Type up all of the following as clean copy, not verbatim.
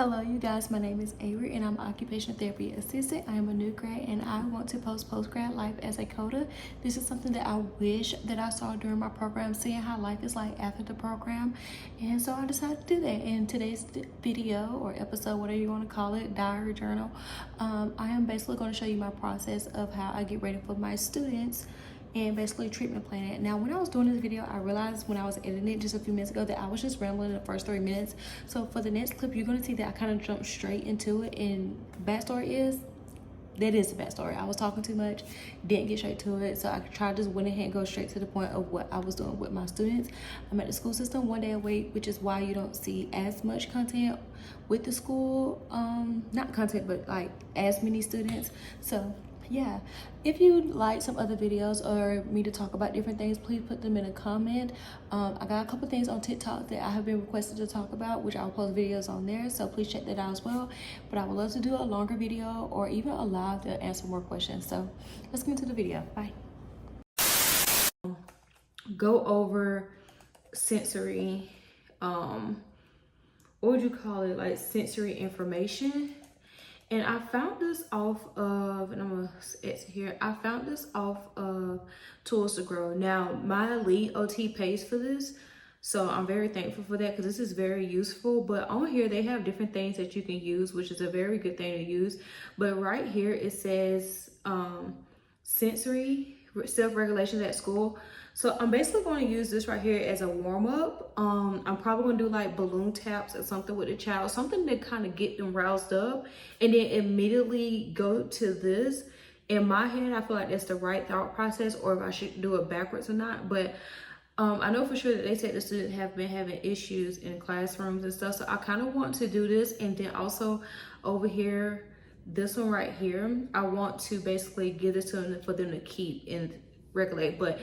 Hello you guys, my name is Avery and I'm an occupational therapy assistant. I am a new grad and I want to post-grad life as a COTA. This is something that I wish that I saw during my program, seeing how life is like after the program. And so I decided to do that. In today's video or episode, whatever you want to call it, diary journal, I am basically going to show you my process of how I get ready for my students and basically treatment plan it. Now, when I was doing this video, I realized when I was editing it just a few minutes ago that I was just rambling in the first 3 minutes. So for the next clip, you're gonna see that I kind of jumped straight into it. And backstory is, that is the backstory. I was talking too much, didn't get straight to it. So I tried to just went ahead and go straight to the point of what I was doing with my students. I'm at the school system 1 day a week, which is why you don't see as much content with the school, not content, but like as many students. So yeah, if you'd like some other videos or me to talk about different things, please put them in a comment. I got a couple things on TikTok that I have been requested to talk about, which I'll post videos on there, so please check that out as well. But I would love to do a longer video or even a live to answer more questions. So let's get into the video. Bye. Go over sensory, what would you call it, like sensory information. And I found this off of, and I'm gonna exit here, I found this off of Tools to Grow. Now, my lead OT pays for this, so I'm very thankful for that because this is very useful. But on here, they have different things that you can use, which is a very good thing to use. But right here, it says sensory self-regulations at school. So I'm basically going to use this right here as a warm-up. I'm probably going to do like balloon taps or something with the child, something to kind of get them roused up, and then immediately go to this. In my head, I feel like that's the right thought process, or if I should do it backwards or not. But I know for sure that they said the students have been having issues in classrooms and stuff. So I kind of want to do this, and then also over here, this one right here, I want to basically give this to them for them to keep and regulate. But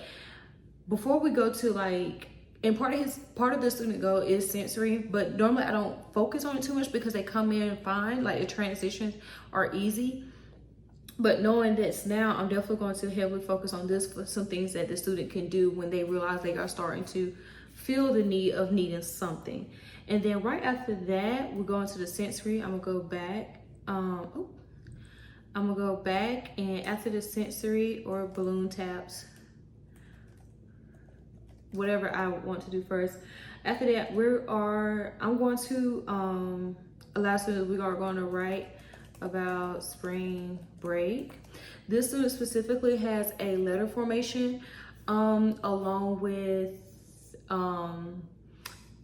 before we go to like, and part of the student goal is sensory, but normally I don't focus on it too much because they come in fine, like the transitions are easy. But knowing this now, I'm definitely going to heavily focus on this for some things that the student can do when they realize they are starting to feel the need of needing something. And then right after that, we're going to the sensory. I'm gonna go back. I'm gonna go back, and after the sensory or balloon taps, whatever I want to do first. After that, I'm going to allow students, we are going to write about spring break. This student specifically has a letter formation along with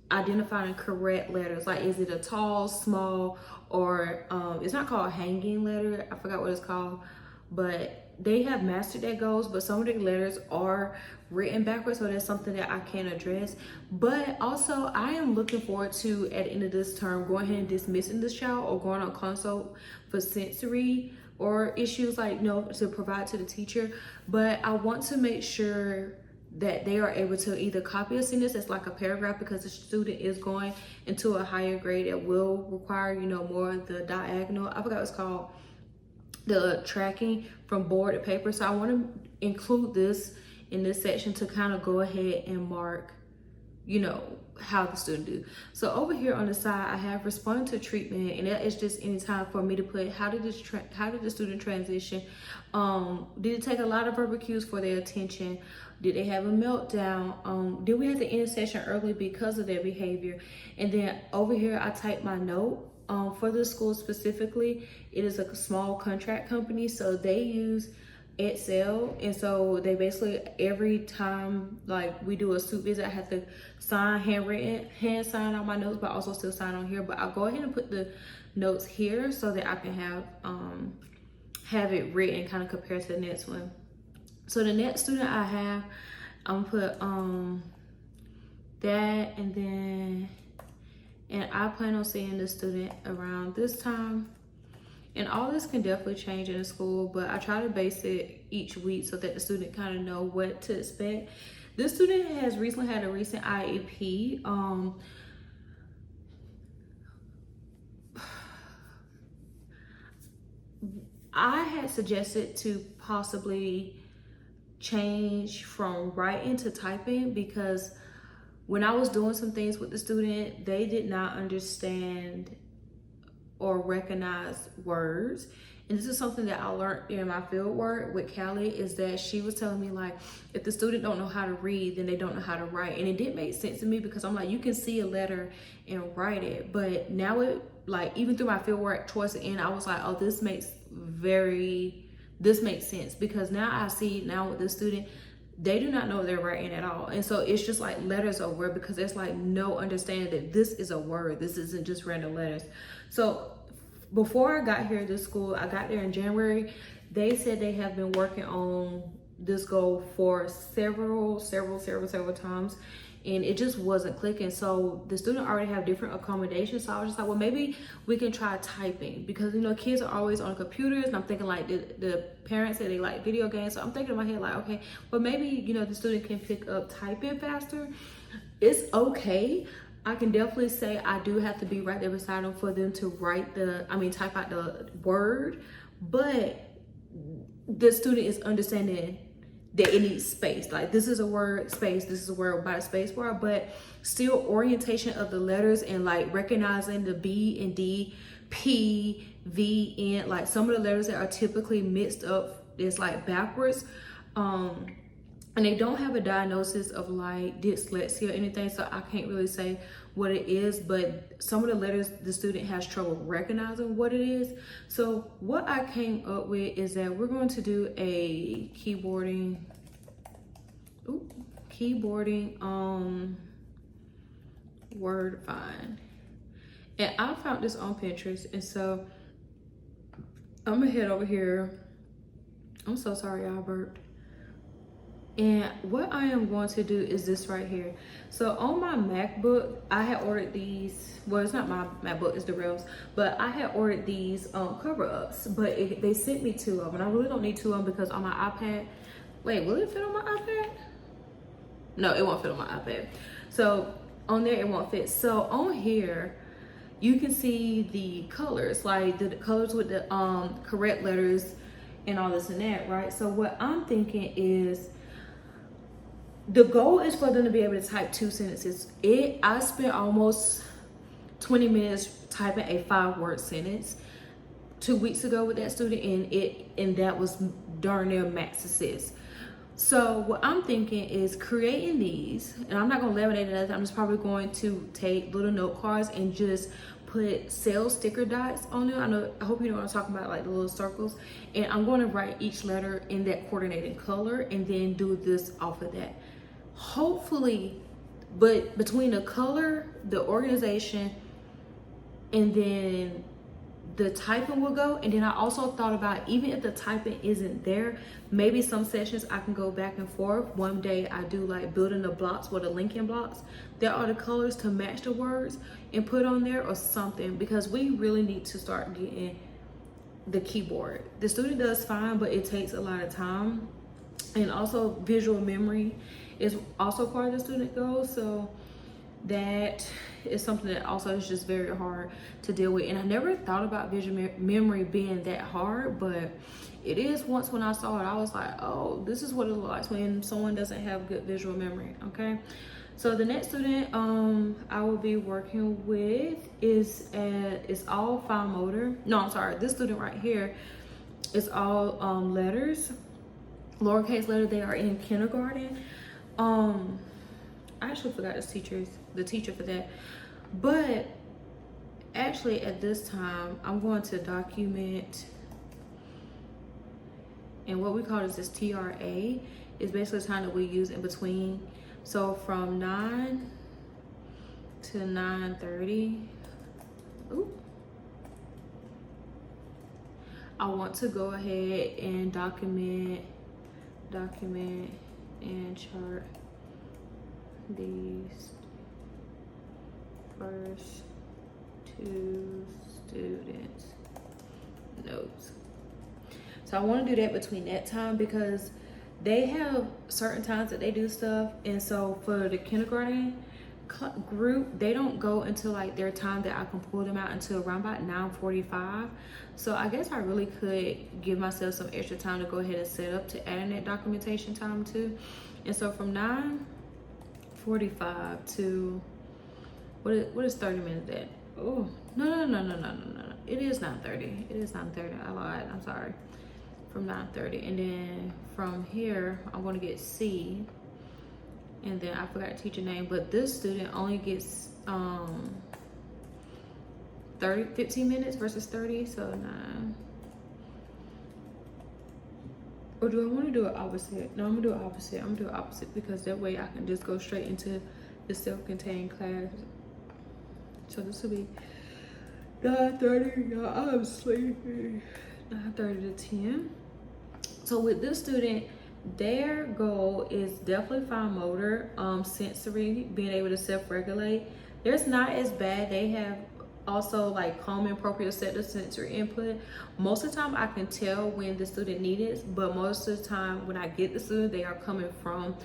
identifying correct letters. Like, is it a tall, small, or it's not called hanging letter. I forgot what it's called, but they have mastered that goals, but some of the letters are written backwards, so that's something that I can address. But also, I am looking forward to, at the end of this term, going ahead and dismissing this child or going on consult for sensory or issues like, to provide to the teacher. But I want to make sure that they are able to either copy a sentence as like a paragraph, because the student is going into a higher grade that will require, more of the diagonal. I forgot what it's called, the tracking from board to paper. So I want to include this in this section to kind of go ahead and mark, how the student do. So over here on the side, I have respond to treatment, and that is just any time for me to put how did the student transition? Did it take a lot of verbal cues for their attention? Did they have a meltdown? Did we have to end session early because of their behavior? And then over here, I type my note. For the school specifically, it is a small contract company, so they use Excel, and so they basically, every time like we do a suit visit, I have to sign, hand sign on my notes, but also still sign on here. But I'll go ahead and put the notes here so that I can have it written, kind of compared to the next one. So the next student I have, I'm gonna put that, and I plan on seeing the student around this time. And all this can definitely change in the school, but I try to base it each week so that the student kind of know what to expect. This student has recently had a recent IEP. I had suggested to possibly change from writing to typing, because when I was doing some things with the student, they did not understand or recognize words. And this is something that I learned in my field work with Callie, is that she was telling me, like, if the student don't know how to read, then they don't know how to write. And it didn't make sense to me, because I'm like, you can see a letter and write it. But now it, like, even through my field work towards the end, I was like, oh, this makes sense, because now I see now with the student, they do not know they're writing at all. And so it's just like letters are word, because there's like no understanding that this is a word. This isn't just random letters. So before I got here to school, I got there in January, they said they have been working on this goal for several times, and it just wasn't clicking. So the student already have different accommodations. So I was just like, well, maybe we can try typing, because, you know, kids are always on computers, and I'm thinking like the parents say they like video games. So I'm thinking in my head like, okay, but maybe, you know, the student can pick up typing faster. It's okay. I can definitely say I do have to be right there beside them for them to type out the word, but the student is understanding that it needs space. Like, this is a word, space, this is a word by a space bar, but still orientation of the letters and like recognizing the B and D, P, V, N, like some of the letters that are typically mixed up, it's like backwards. And they don't have a diagnosis of like dyslexia or anything, so I can't really say what it is, but some of the letters the student has trouble recognizing what it is. So what I came up with is that we're going to do a keyboarding word find. And I found this on Pinterest, and so I'm gonna head over here. I'm so sorry y'all burped. And what I am going to do is this right here. So on my MacBook, I had ordered these, well, it's not my MacBook, it's the Rails, but I had ordered these cover-ups, but they sent me 2 of them. And I really don't need 2 of them, because on my iPad, wait, will it fit on my iPad? No, it won't fit on my iPad. So on there, it won't fit. So on here, you can see the colors, like the colors with the correct letters and all this and that, right? So what I'm thinking is, the goal is for them to be able to type 2 sentences. I spent almost 20 minutes typing a 5-word sentence 2 weeks ago with that student, and that was darn near max success. So what I'm thinking is creating these, and I'm not gonna laminate it. I'm just probably going to take little note cards and just put sales sticker dots on them. I hope you know what I'm talking about, like the little circles. And I'm going to write each letter in that coordinating color, and then do this off of that. Hopefully, but between the color, the organization, and then the typing will go. And then I also thought about, even if the typing isn't there, maybe some sessions I can go back and forth. One day I do like building the blocks, or the linking blocks that are the colors to match the words, and put on there or something, because we really need to start getting the keyboard. The student does fine, but it takes a lot of time. And also visual memory is also part of the student goal. So that is something that also is just very hard to deal with. And I never thought about visual memory being that hard, but it is. Once when I saw it, I was like, oh, this is what it looks like when someone doesn't have good visual memory. Okay, so the next student I will be working with is all fine motor. No, I'm sorry, this student right here is all letters, lowercase letter. They are in kindergarten. I actually forgot the teacher for that, but actually at this time I'm going to document, and what we call this TRA is basically the time that we use in between. So from 9 to 9:30, I want to go ahead and document and chart these first 2 students' notes. So I want to do that between that time, because they have certain times that they do stuff. And so for the kindergarten group, they don't go until like their time that I can pull them out until around about 9:45. So I guess I really could give myself some extra time to go ahead and set up to add in that documentation time too. And so from 9:45 to what is 30 minutes at? Oh, no. It is 9:30. It is 9:30. I lied. I'm sorry. From 9:30. And then from here, I'm going to get C. And then I forgot to teach a name, but this student only gets 15 minutes versus 30, so 9. Or do I want to do it opposite? No, I'm gonna do it opposite. I'm gonna do it opposite because that way I can just go straight into the self-contained class. So this will be 9:30. Y'all, I'm sleepy. 9:30 to 10. So with this student, their goal is definitely fine motor, sensory, being able to self-regulate. Theirs not as bad. They have also like calming, proprioceptive sensory input. Most of the time I can tell when the student needs it, but most of the time when I get the student, they are coming from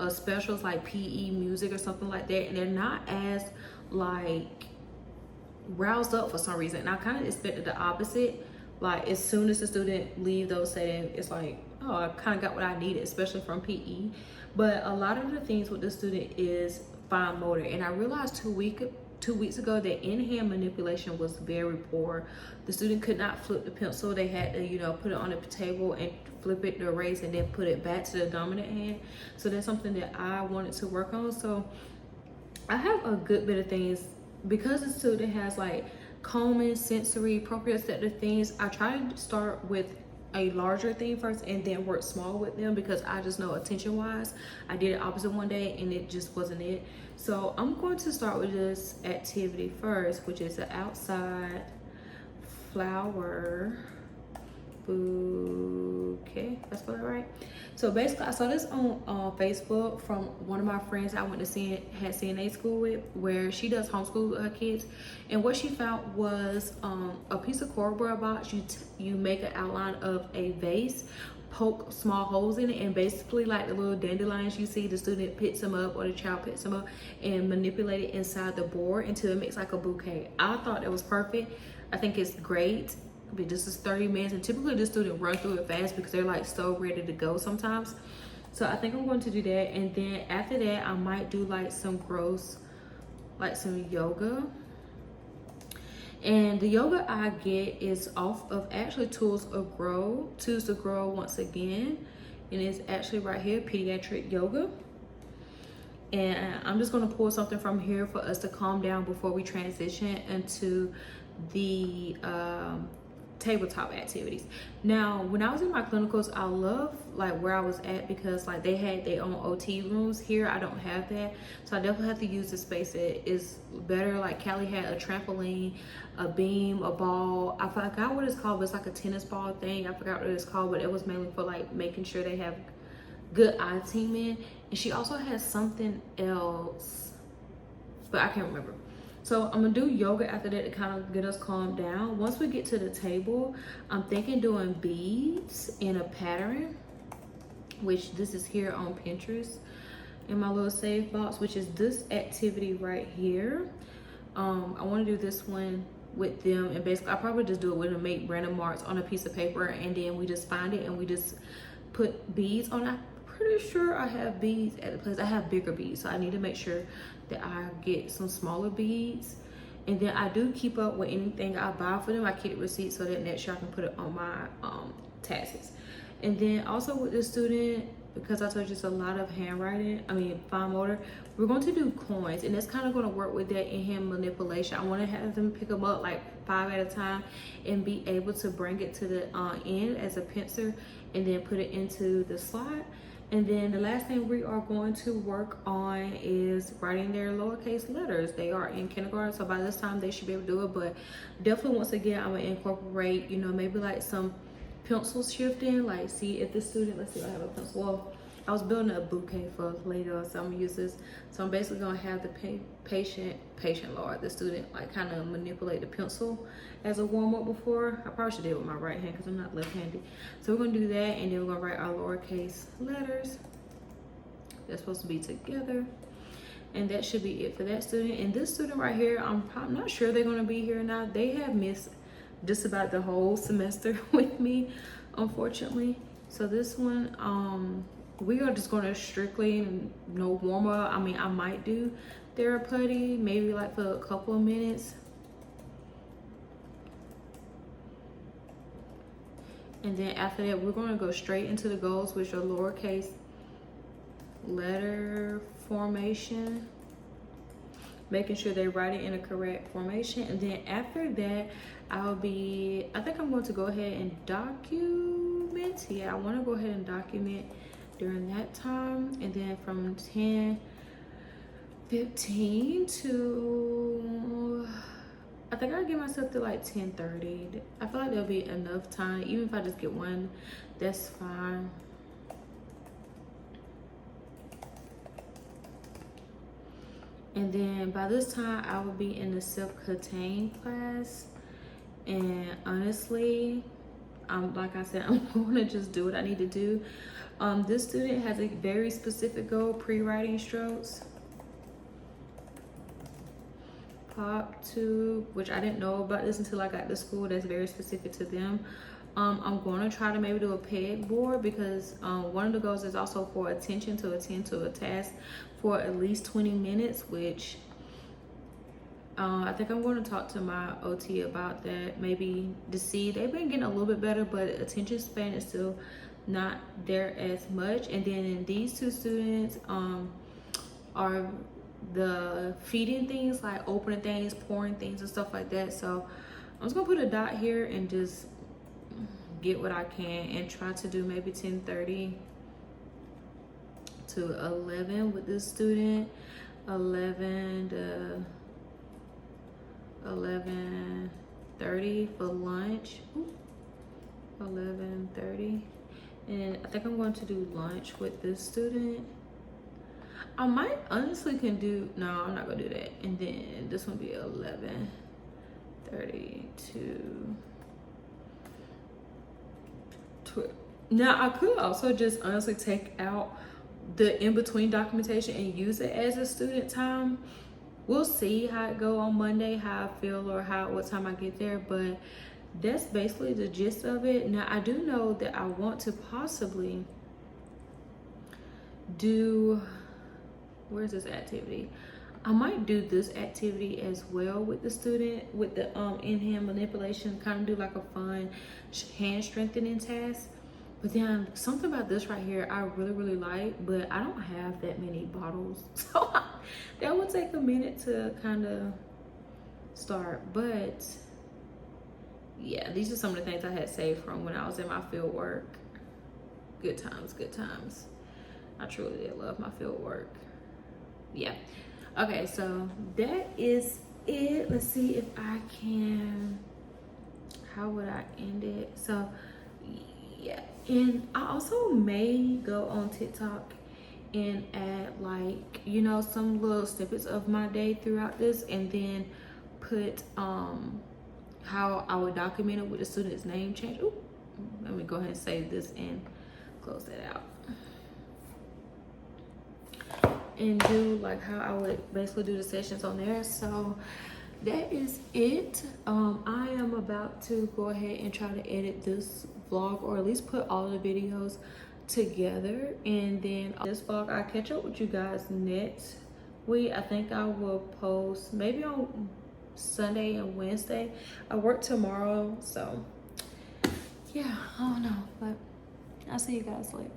specials like PE, music or something like that, and they're not as like roused up for some reason. And I kind of expected the opposite. Like as soon as the student leave those settings, it's like, oh, I kind of got what I needed, especially from PE. But a lot of the things with the student is fine motor, and I realized 2 weeks ago that in-hand manipulation was very poor. The student could not flip the pencil. They had to, you know, put it on the table and flip it to erase and then put it back to the dominant hand. So that's something that I wanted to work on. So I have a good bit of things because the student has like calming, sensory, proprioceptive things. I try to start with a larger thing first and then work small with them because I just know attention wise I did it opposite one day and it just wasn't it. So I'm going to start with this activity first, which is the outside flower bouquet. That's spelled right. So basically I saw this on Facebook from one of my friends I went to had CNA school with, where she does homeschool with her kids, and what she found was a piece of cardboard box. You make an outline of a vase, poke small holes in it, and basically like the little dandelions you see, the student picks them up or the child picks them up and manipulate it inside the board until it makes like a bouquet. I thought it was perfect. I think it's great. But this is 30 minutes, and typically the student run through it fast because they're like so ready to go sometimes. So I think I'm going to do that, and then after that I might do like some yoga. And the yoga I get is off of actually Tools to Grow once again, and it's actually right here, pediatric yoga. And I'm just going to pull something from here for us to calm down before we transition into the tabletop activities. Now when I was in my clinicals, I love like where I was at because like they had their own OT rooms. Here I don't have that, so I definitely have to use the space that is better. Like Callie had a trampoline, a beam, a ball. I forgot what it's called, but it's like a tennis ball thing. I forgot what it's called, but it was mainly for like making sure they have good eye teaming. And she also has something else, but I can't remember. So I'm gonna do yoga after that to kind of get us calmed down. Once we get to the table, I'm thinking doing beads in a pattern, which this is here on Pinterest in my little save box, which is this activity right here. I want to do this one with them, and basically I probably just do it with them, make random marks on a piece of paper, and then we just find it and we just put beads on it. Pretty sure I have beads at the place. I have bigger beads, so I need to make sure that I get some smaller beads. And then I do keep up with anything I buy for them. I keep receipts so that next year I can put it on my taxes. And then also with this student, because I told you it's a lot of fine motor, we're going to do coins, and that's kind of going to work with that in-hand manipulation. I want to have them pick them up like 5 at a time and be able to bring it to the end as a pincer and then put it into the slot. And then the last thing we are going to work on is writing their lowercase letters. They are in kindergarten, so by this time they should be able to do it. But definitely, once again, I'm gonna incorporate, you know, maybe like some pencil shifting. Like, see if the student, let's see if I have a pencil. Well, I was building a bouquet for later, so I'm gonna use this. So I'm basically gonna have the the student like kind of manipulate the pencil as a warm up before. I probably should do it with my right hand because I'm not left-handed. So we're gonna do that, and then we're gonna write our lowercase letters. They're supposed to be together, and that should be it for that student. And this student right here, I'm not sure they're gonna be here or not. They have missed just about the whole semester with me, unfortunately. So this one, we are just gonna strictly no warm up. I mean, I might do therapy maybe like for a couple of minutes, And then after that, we're going to go straight into the goals, which are lowercase letter formation, making sure they write it in a correct formation. And then after that, I think I'm going to go ahead and document. Yeah, I want to go ahead and document during that time. And then from 10:15 to, I think I'll give myself to like 10:30. I feel like there'll be enough time. Even if I just get one, that's fine. And then by this time, I will be in the self-contained class. And honestly, like I said, I'm going to just do what I need to do. This student has a very specific goal, pre-writing strokes. Pop tube, which I didn't know about this until I got to school. That's very specific to them. I'm going to try to maybe do a peg board, because one of the goals is also for attention to attend to a task for at least 20 minutes, which I think I'm going to talk to my OT about that, maybe to see. They've been getting a little bit better, but attention span is still not there as much. And then these two students are the feeding things, like opening things, pouring things and stuff like that. So I'm just gonna put a dot here and just get what I can and try to do maybe 10:30 to 11 with this student, 11 to 11:30 for lunch. 11:30, and I think I'm going to do lunch with this student. I might honestly can do, no, I'm not gonna do that. And then this one be 11:30 to 12. Now I could also just honestly take out the in-between documentation and use it as a student time. We'll see how it go on Monday, how I feel, or what time I get there, but that's basically the gist of it. Now I do know that I want to possibly do, where's this activity? I might do this activity as well with the student, with the in-hand manipulation, kind of do like a fun hand strengthening task. But then something about this right here I really like, but I don't have that many bottles, so that would take a minute to kind of start. But yeah, these are some of the things I had saved from when I was in my field work. Good times, good times. I truly did love my field work. Yeah. Okay, so that is it. Let's see if I can, how would I end it? So yeah, and I also may go on TikTok and add, like, you know, some little snippets of my day throughout this, and then put how I would document it with the student's name change. Ooh, let me go ahead and save this and close that out. And do like how I would basically do the sessions on there. So that is it. I am about to go ahead and try to edit this vlog, or at least put all the videos together, and then this vlog I'll catch up with you guys next week. I think I will post maybe on Sunday and Wednesday. I work tomorrow, so yeah, I don't know, but I'll see you guys later.